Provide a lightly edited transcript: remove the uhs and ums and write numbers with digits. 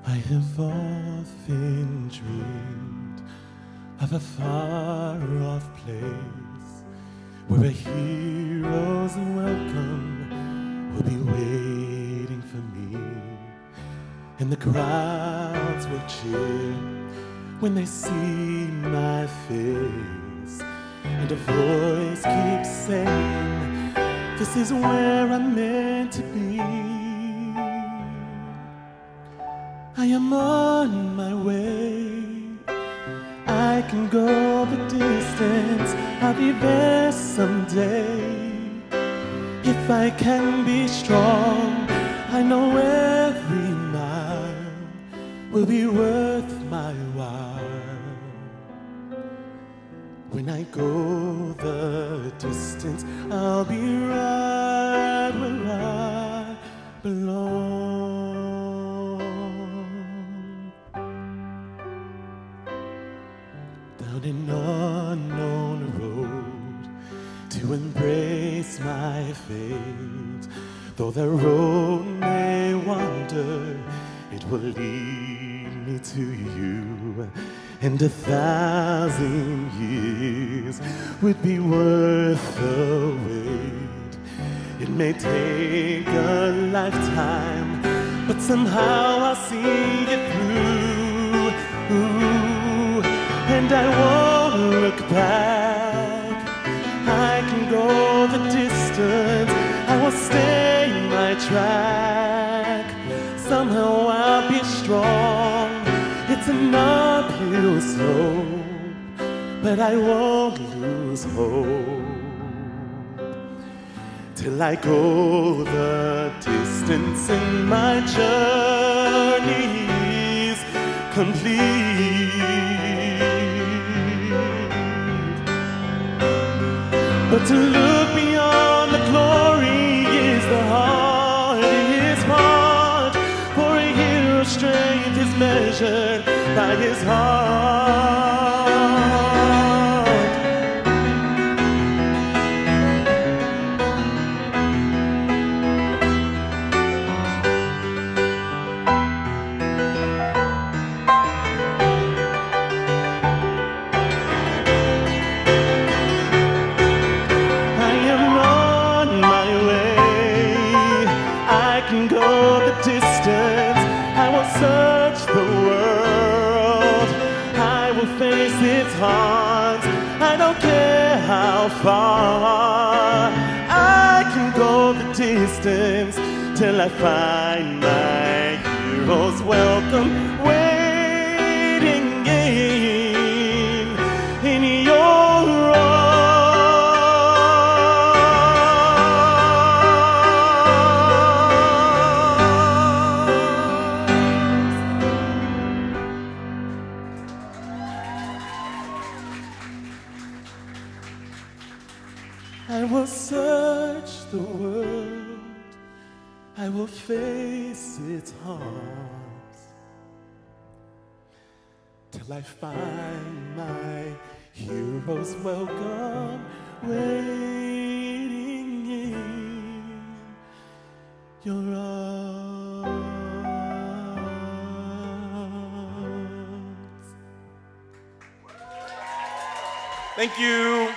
I have often dreamed of a far-off place where a hero's welcome will be waiting for me, and the crowds will cheer when they see my face, and a voice keeps saying, "This is where I'm meant to be." I am on my way. I can go the distance. I'll be there someday. If I can be strong, I know every mile will be worth my while. When I go the distance, I'll be right where I belong. Down an unknown road to embrace my fate. Though the road may wander, it will lead me to you, and 1,000 years would be worth the wait. It may take a lifetime, but somehow I'll see it through. And I won't look back. I can go the distance. I will stay my track. Somehow I'll be strong. It's an uphill slope, but I won't lose hope till I go the distance and my journey's complete. But to look beyond the glory is the hardest part, for a hero's strength is measured by his heart. I can go the distance, I will search the world, I will face its haunts, I don't care how far. I can go the distance till I find my hero's welcome waiting in your arms. I will search the world, I will face its haunts, till I find my hero's welcome waiting in your arms. Thank you.